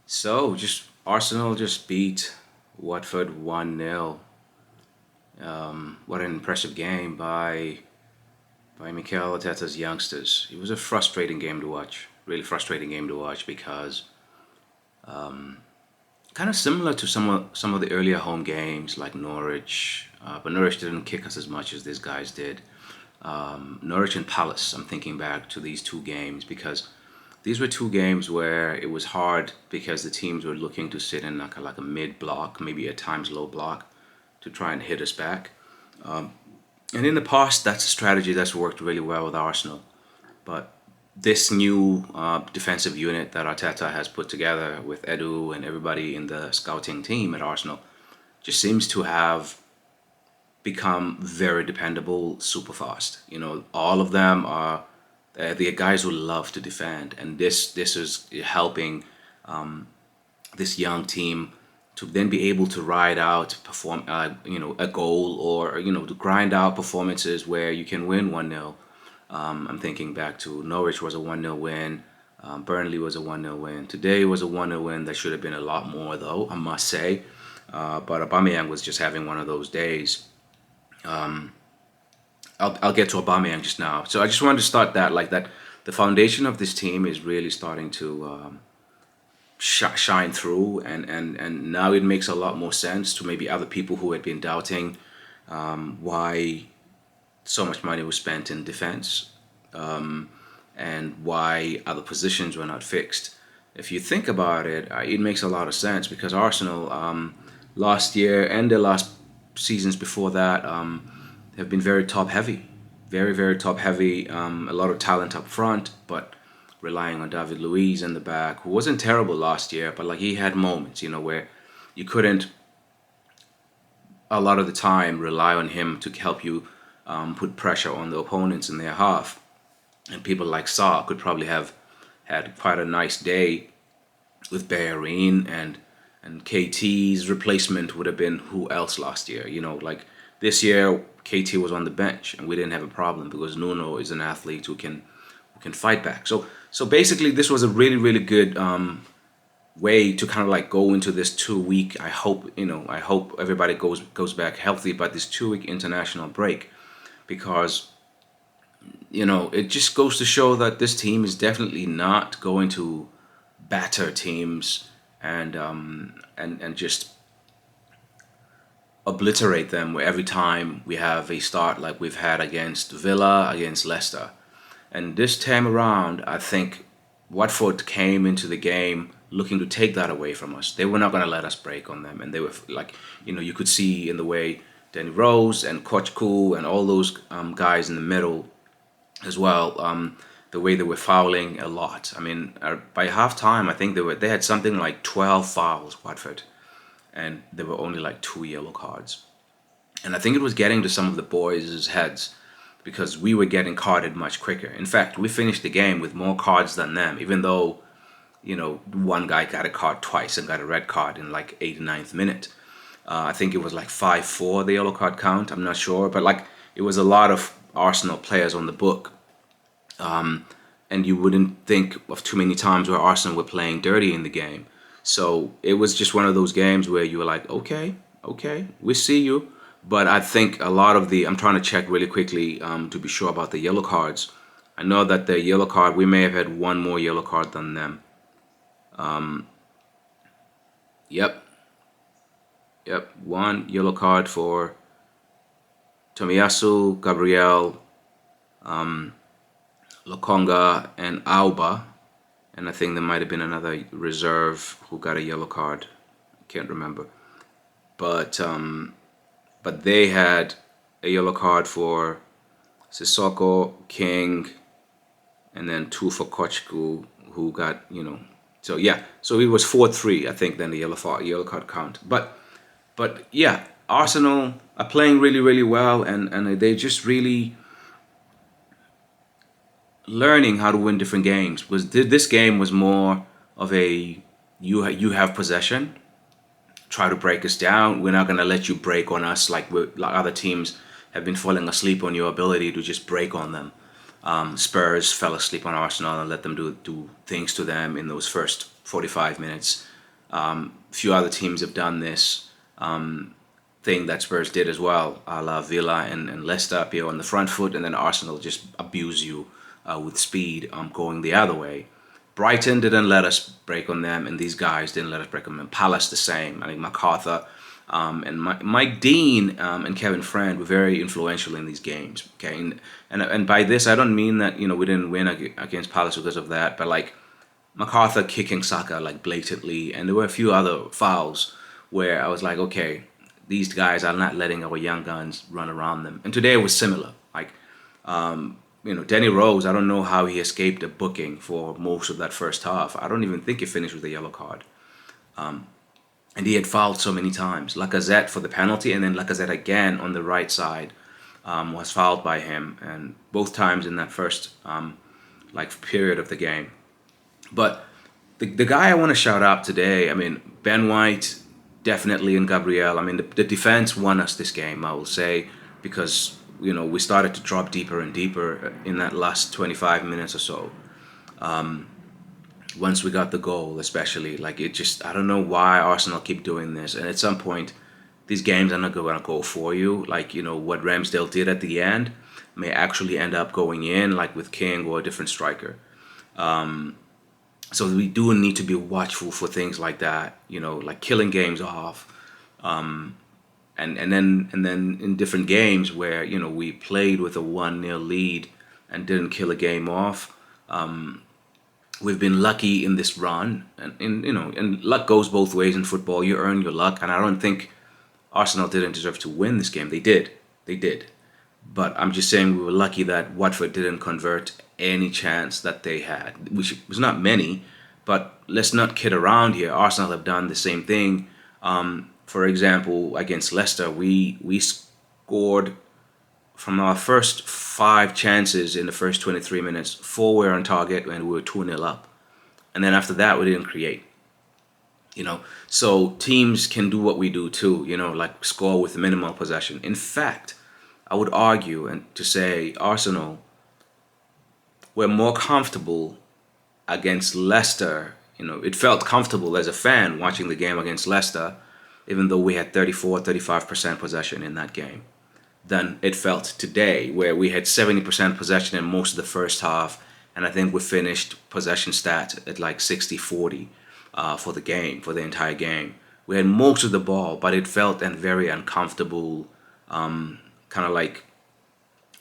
So, just Arsenal just beat Watford 1-0. What an impressive game by Mikel Arteta's youngsters. It was a frustrating game to watch. Really frustrating game to watch because kind of similar to some of the earlier home games like Norwich, but Norwich didn't kick us as much as these guys did. Norwich and Palace. I'm thinking back to these two games because these were two games where it was hard because the teams were looking to sit in like a mid block, maybe at times low block, to try and hit us back. And in the past, that's a strategy that's worked really well with Arsenal. But this new defensive unit that Arteta has put together with Edu and everybody in the scouting team at Arsenal just seems to have become very dependable super fast. All of them are the guys who love to defend, and this is helping this young team to then be able to ride out perform a goal, or to grind out performances where you can win 1-0. I'm thinking back to Norwich was a 1-0 win. Burnley was a 1-0 win. Today was a 1-0 win that should have been a lot more, though, I must say. But Aubameyang was just having one of those days. I'll get to Aubameyang just now. So I just wanted to start that, like that. The foundation of this team is really starting to shine through, and now it makes a lot more sense to maybe other people who had been doubting why so much money was spent in defense, and why other positions were not fixed. If you think about it, it makes a lot of sense because Arsenal last year and the last seasons before that have been very top heavy, very, very top heavy. A lot of talent up front, but relying on David Luiz in the back, who wasn't terrible last year, but like he had moments, where you couldn't a lot of the time rely on him to help you put pressure on the opponents in their half. And people like Saar could probably have had quite a nice day with Bellerin, and KT's replacement would have been who else last year? Like this year, KT was on the bench, and we didn't have a problem because Nuno is an athlete who can fight back. So basically, this was a really, really good way to kind of like go into this 2 week. I hope everybody goes back healthy, but this 2 week international break, because it just goes to show that this team is definitely not going to batter teams and just obliterate them every time we have a start like we've had against Villa, against Leicester. And this time around, I think Watford came into the game looking to take that away from us. They were not going to let us break on them, and they were like, you could see in the way Danny Rose and Kochku and all those guys in the middle as well, the way they were fouling a lot. I mean, by halftime, I think they had something like 12 fouls, Watford, and there were only like 2 yellow cards. And I think it was getting to some of the boys' heads because we were getting carded much quicker. In fact, we finished the game with more cards than them, even though, one guy got a card twice and got a red card in like 89th minute. I think it was like 5-4, the yellow card count. I'm not sure, but like it was a lot of Arsenal players on the book. And you wouldn't think of too many times where Arsenal were playing dirty in the game. So it was just one of those games where you were like, okay, we see you. But I think a lot of I'm trying to check really quickly to be sure about the yellow cards. I know that the yellow card, we may have had one more yellow card than them. Yep, one yellow card for Tomiyasu, Gabriel, Lokonga, and Auba. And I think there might have been another reserve who got a yellow card. I can't remember. But they had a yellow card for Sissoko, King, and then 2 for Kochku, who got, So yeah, so it was 4-3, I think, then the yellow card count. But yeah, Arsenal are playing really, really well, and they just really learning how to win different games. This game was more of a you have possession, try to break us down. We're not gonna let you break on us like other teams have been falling asleep on your ability to just break on them. Spurs fell asleep on Arsenal and let them do things to them in those first 45 minutes. Few other teams have done this thing that Spurs did as well, a la Villa and Leicester appear on the front foot, and then Arsenal just abuse you with speed going the other way. Brighton didn't let us break on them, and these guys didn't let us break on them. Palace the same. I think MacArthur and Mike Dean and Kevin Friend were very influential in these games. Okay, and by this I don't mean that we didn't win against Palace because of that, but like MacArthur kicking Saka like blatantly, and there were a few other fouls where I was like, okay, these guys are not letting our young guns run around them. And today it was similar. Like, Danny Rose, I don't know how he escaped a booking for most of that first half. I don't even think he finished with a yellow card. And he had fouled so many times. Lacazette for the penalty, and then Lacazette again on the right side was fouled by him, and both times in that first period of the game. But the guy I want to shout out today, I mean, Ben White, definitely, and Gabriel. I mean, the defense won us this game, I will say, because we started to drop deeper and deeper in that last 25 minutes or so. Once we got the goal, especially, like it just, I don't know why Arsenal keep doing this. And at some point, these games are not going to go for you. Like, what Ramsdale did at the end may actually end up going in, like with King or a different striker. So we do need to be watchful for things like that, like killing games off. And then in different games where, we played with a 1-0 lead and didn't kill a game off. We've been lucky in this run, and luck goes both ways in football. You earn your luck, and I don't think Arsenal didn't deserve to win this game. They did. But I'm just saying we were lucky that Watford didn't convert any chance that they had, which was not many. But let's not kid around here. Arsenal have done the same thing. For example, against Leicester, we scored from our first 5 chances in the first 23 minutes. 4 were on target, and we were 2-0 up. And then after that, we didn't create. So teams can do what we do too, like score with minimal possession. In fact, I would argue and to say Arsenal were more comfortable against Leicester. It felt comfortable as a fan watching the game against Leicester, even though we had 35% possession in that game, than it felt today, where we had 70% possession in most of the first half, and I think we finished possession stat at like 60-40 for the entire game. We had most of the ball, but it felt very uncomfortable, kind of like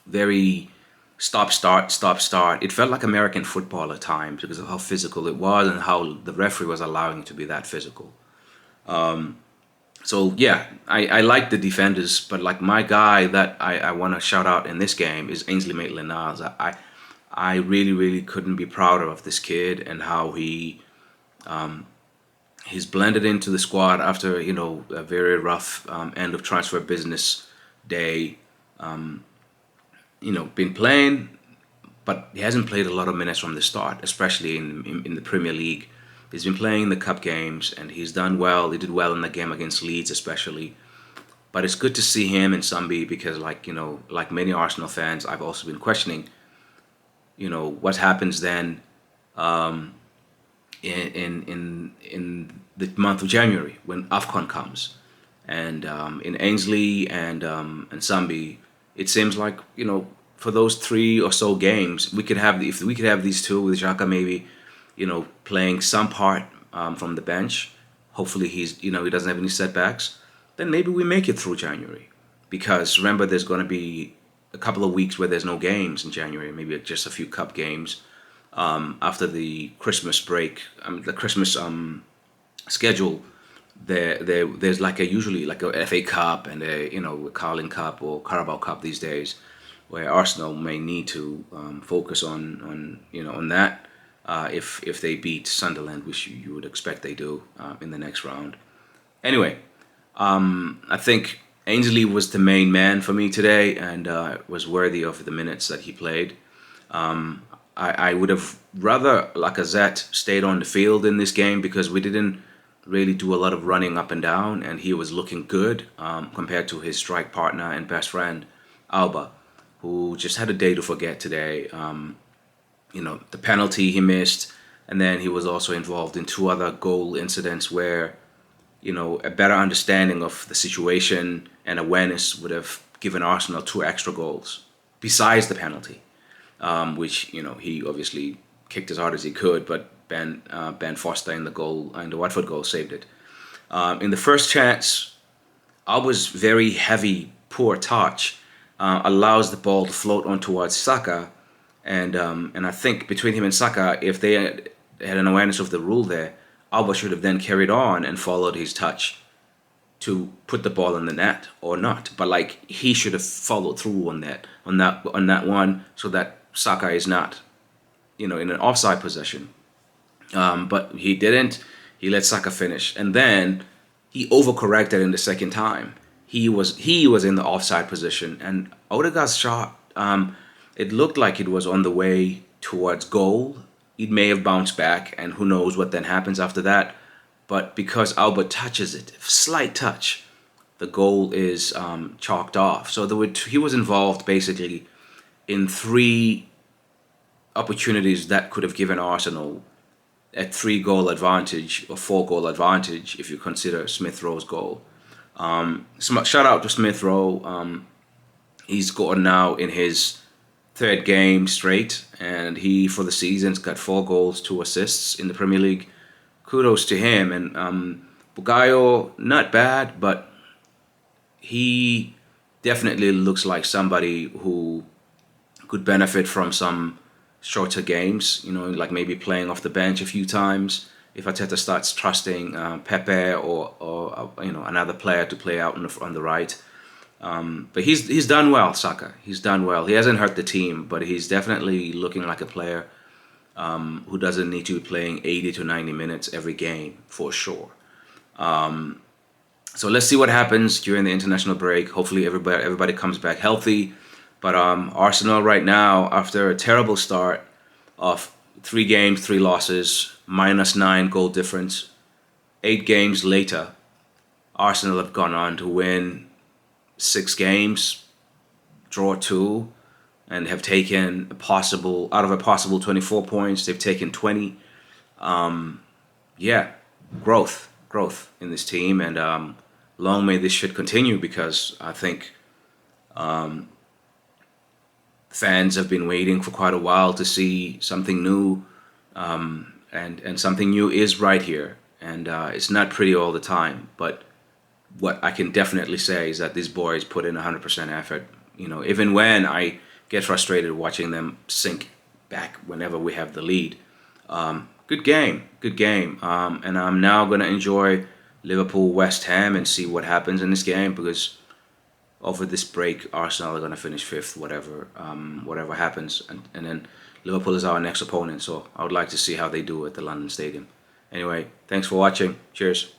very stop, start. It felt like American football at times because of how physical it was and how the referee was allowing it to be that physical. So yeah, I like the defenders, but like my guy that I want to shout out in this game is Ainsley Maitland-Niles. I really, really couldn't be prouder of this kid and how he's blended into the squad after a very rough end of transfer business day. Been playing, but he hasn't played a lot of minutes from the start, especially in the Premier League. He's been playing the cup games, and he's done well. He did well in the game against Leeds, especially. But it's good to see him in Sunby because, like many Arsenal fans, I've also been questioning, what happens then in the month of January when AFCON comes, and in Ainsley and Sunby, it seems like for those 3 or so games we could have if we could have these two with Xhaka maybe playing some part from the bench. Hopefully he doesn't have any setbacks. Then maybe we make it through January, because remember there's going to be a couple of weeks where there's no games in January. Maybe just a few cup games after the Christmas break. The Christmas schedule. There's usually like a FA Cup and a Carling Cup or Carabao Cup these days, where Arsenal may need to focus on that if they beat Sunderland, which you would expect they do in the next round. Anyway, I think Ainsley was the main man for me today and was worthy of the minutes that he played. I would have rather Lacazette stayed on the field in this game because we didn't really do a lot of running up and down, and he was looking good compared to his strike partner and best friend, Alba, who just had a day to forget today. The penalty he missed, And then he was also involved in two other goal incidents where, a better understanding of the situation and awareness would have given Arsenal two extra goals besides the penalty, which, he obviously kicked as hard as he could, but Ben Foster in the Watford goal saved it. In the first chance, I was very heavy, poor touch, allows the ball to float on towards Saka, and I think between him and Saka, if they had an awareness of the rule there, Alba should have then carried on and followed his touch to put the ball in the net or not. But like he should have followed through on that one, so that Saka is not, in an offside position. But he didn't. He let Saka finish, and then he overcorrected in the second time. He was in the offside position, and Odegaard's shot. It looked like it was on the way towards goal. It may have bounced back, and who knows what then happens after that. But because Albert touches it, slight touch, the goal is chalked off. So he was involved basically in three opportunities that could have given Arsenal a 3-goal advantage or 4-goal advantage if you consider Smith Rowe's goal. Shout out to Smith Rowe. He's scored now in his third game straight, and he for the season's got 4 goals, 2 assists in the Premier League. Kudos to him. And Bukayo, not bad, but he definitely looks like somebody who could benefit from some shorter games, like maybe playing off the bench a few times if Arteta starts trusting Pepe or another player to play out on the right. But he's done well, Saka. He's done well. He hasn't hurt the team, but he's definitely looking like a player who doesn't need to be playing 80 to 90 minutes every game for sure. So let's see what happens during the international break. Hopefully everybody comes back healthy. But Arsenal right now, after a terrible start of 3 games, 3 losses, -9 goal difference, 8 games later, Arsenal have gone on to win 6 games, draw 2, and have taken out of a possible 24 points, they've taken 20. Growth in this team, and long may this should continue, because I think fans have been waiting for quite a while to see something new, and something new is right here, and it's not pretty all the time, but what I can definitely say is that these boys put in 100% effort. Even when I get frustrated watching them sink back whenever we have the lead. Good game. And I'm now going to enjoy Liverpool West Ham and see what happens in this game, because over this break, Arsenal are going to finish 5th, whatever happens. And then Liverpool is our next opponent, so I would like to see how they do at the London Stadium. Anyway, thanks for watching. Cheers.